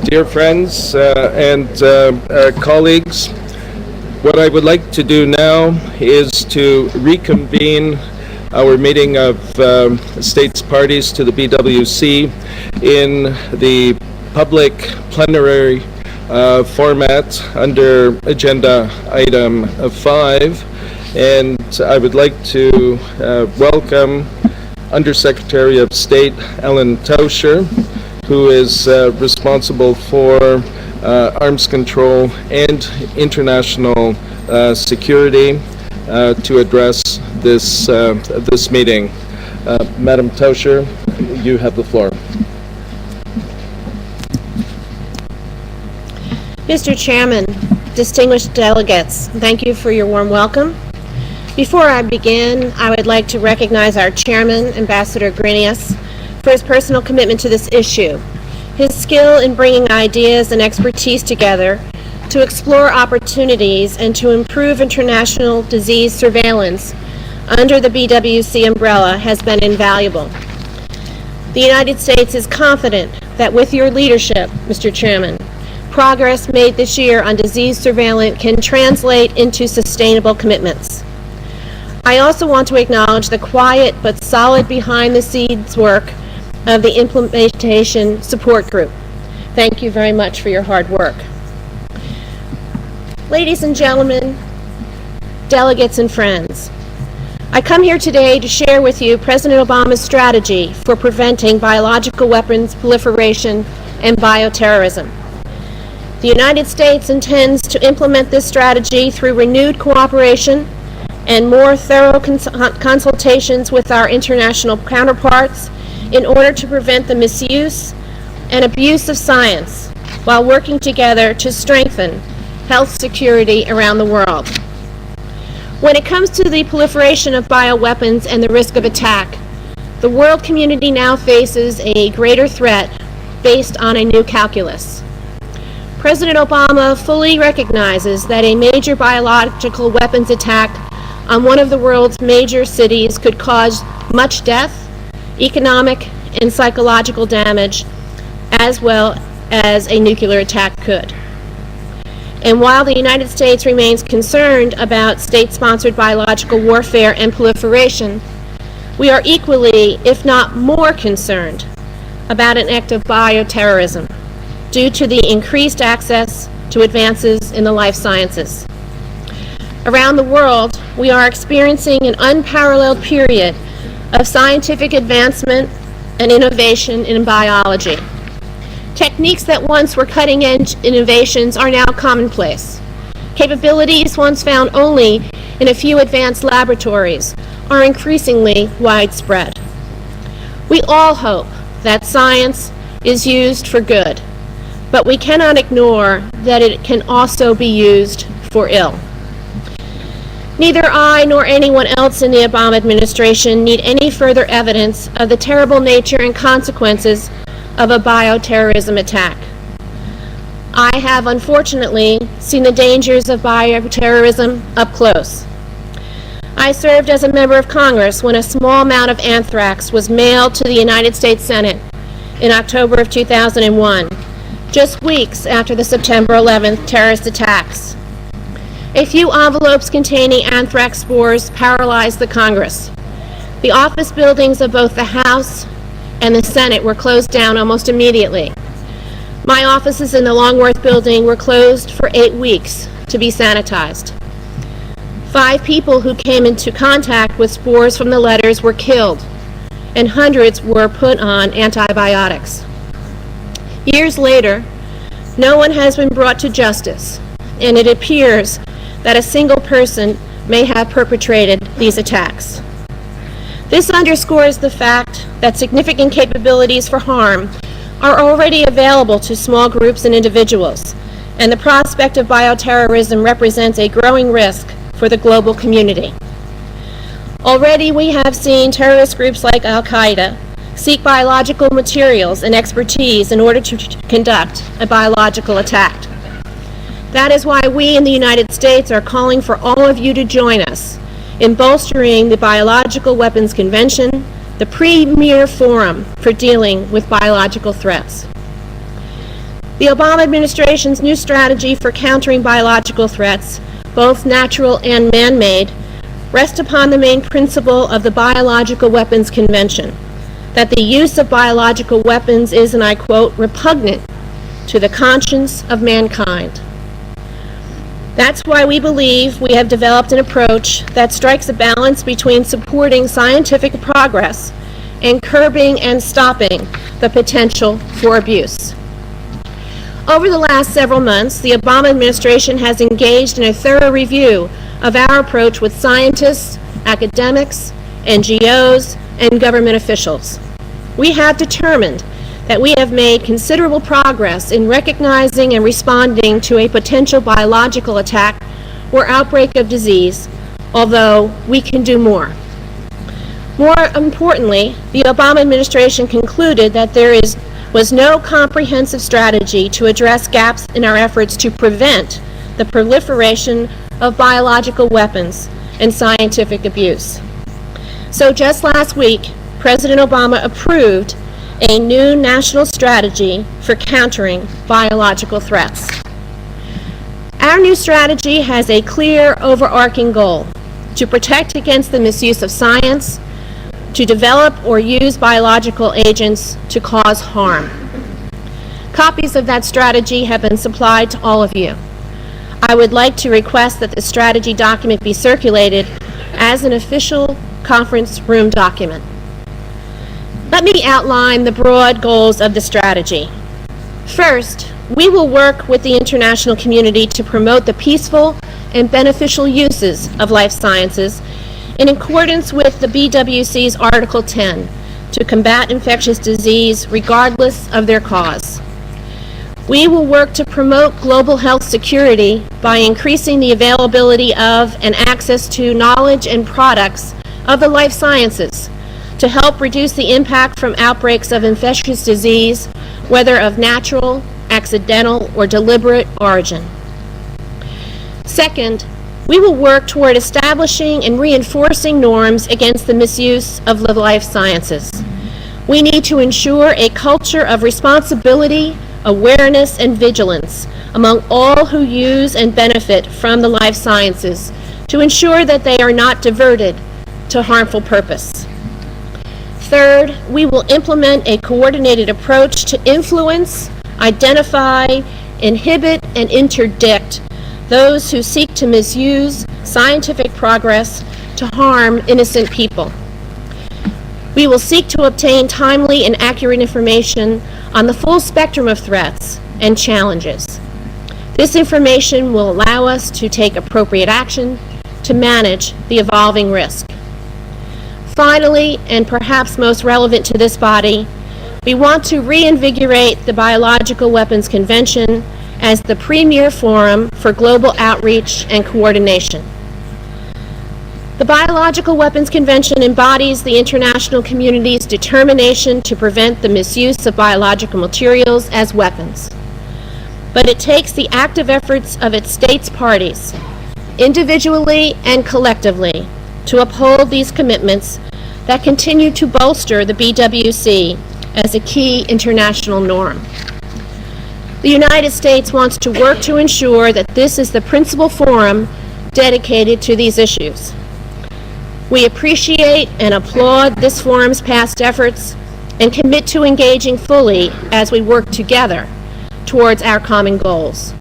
Dear friends and colleagues, what I would like to do now is to reconvene our meeting of states parties to the BWC in the public plenary format under agenda item 5, and I would like to welcome Undersecretary of State Ellen Tauscher, who is responsible for arms control and international security to address this meeting. Madam Tauscher, you have the floor. Mr. Chairman, distinguished delegates, thank you for your warm welcome. Before I begin, I would like to recognize our chairman, Ambassador Grinius, for his personal commitment to this issue. His skill in bringing ideas and expertise together to explore opportunities and to improve international disease surveillance under the BWC umbrella has been invaluable. The United States is confident that with your leadership, Mr. Chairman, progress made this year on disease surveillance can translate into sustainable commitments. I also want to acknowledge the quiet but solid behind-the-scenes work of the Implementation Support Group. Thank you very much for your hard work. Ladies and gentlemen, delegates and friends, I come here today to share with you President Obama's strategy for preventing biological weapons proliferation and bioterrorism. The United States intends to implement this strategy through renewed cooperation and more thorough consultations with our international counterparts in order to prevent the misuse and abuse of science while working together to strengthen health security around the world. When it comes to the proliferation of bioweapons and the risk of attack, the world community now faces a greater threat based on a new calculus. President Obama fully recognizes that a major biological weapons attack on one of the world's major cities could cause much death, economic and psychological damage, as well as a nuclear attack could. And while the United States remains concerned about state-sponsored biological warfare and proliferation, we are equally, if not more, concerned about an act of bioterrorism due to the increased access to advances in the life sciences. Around the world, we are experiencing an unparalleled period of scientific advancement and innovation in biology. Techniques that once were cutting-edge innovations are now commonplace. Capabilities once found only in a few advanced laboratories are increasingly widespread. We all hope that science is used for good, but we cannot ignore that it can also be used for ill. Neither I nor anyone else in the Obama administration need any further evidence of the terrible nature and consequences of a bioterrorism attack. I have unfortunately seen the dangers of bioterrorism up close. I served as a member of Congress when a small amount of anthrax was mailed to the United States Senate in October of 2001, just weeks after the September 11th terrorist attacks. A few envelopes containing anthrax spores paralyzed the Congress. The office buildings of both the House and the Senate were closed down almost immediately. My offices in the Longworth building were closed for 8 weeks to be sanitized. 5 people who came into contact with spores from the letters were killed, and hundreds were put on antibiotics. Years later, no one has been brought to justice, and it appears that a single person may have perpetrated these attacks. This underscores the fact that significant capabilities for harm are already available to small groups and individuals, and the prospect of bioterrorism represents a growing risk for the global community. Already we have seen terrorist groups like Al-Qaeda seek biological materials and expertise in order to conduct a biological attack. That is why we in the United States are calling for all of you to join us in bolstering the Biological Weapons Convention, the premier forum for dealing with biological threats. The Obama administration's new strategy for countering biological threats, both natural and man-made, rests upon the main principle of the Biological Weapons Convention, that the use of biological weapons is, and I quote, repugnant to the conscience of mankind. That's why we believe we have developed an approach that strikes a balance between supporting scientific progress and curbing and stopping the potential for abuse. Over the last several months, the Obama administration has engaged in a thorough review of our approach with scientists, academics, NGOs, and government officials. We have determined that we have made considerable progress in recognizing and responding to a potential biological attack or outbreak of disease, although we can do more. More importantly, the Obama administration concluded that there was no comprehensive strategy to address gaps in our efforts to prevent the proliferation of biological weapons and scientific abuse. So just last week, President Obama approved a new national strategy for countering biological threats. Our new strategy has a clear overarching goal: to protect against the misuse of science, to develop or use biological agents to cause harm. Copies of that strategy have been supplied to all of you. I would like to request that the strategy document be circulated as an official conference room document. Let me outline the broad goals of the strategy. First, we will work with the international community to promote the peaceful and beneficial uses of life sciences in accordance with the BWC's Article 10 to combat infectious disease regardless of their cause. We will work to promote global health security by increasing the availability of and access to knowledge and products of the life sciences to help reduce the impact from outbreaks of infectious disease, whether of natural, accidental, or deliberate origin. Second, we will work toward establishing and reinforcing norms against the misuse of the life sciences. We need to ensure a culture of responsibility, awareness, and vigilance among all who use and benefit from the life sciences to ensure that they are not diverted to harmful purpose. Third, we will implement a coordinated approach to influence, identify, inhibit, and interdict those who seek to misuse scientific progress to harm innocent people. We will seek to obtain timely and accurate information on the full spectrum of threats and challenges. This information will allow us to take appropriate action to manage the evolving risk. Finally, and perhaps most relevant to this body, we want to reinvigorate the Biological Weapons Convention as the premier forum for global outreach and coordination. The Biological Weapons Convention embodies the international community's determination to prevent the misuse of biological materials as weapons. But it takes the active efforts of its states parties, individually and collectively, to uphold these commitments that continue to bolster the BWC as a key international norm. The United States wants to work to ensure that this is the principal forum dedicated to these issues. We appreciate and applaud this forum's past efforts and commit to engaging fully as we work together towards our common goals.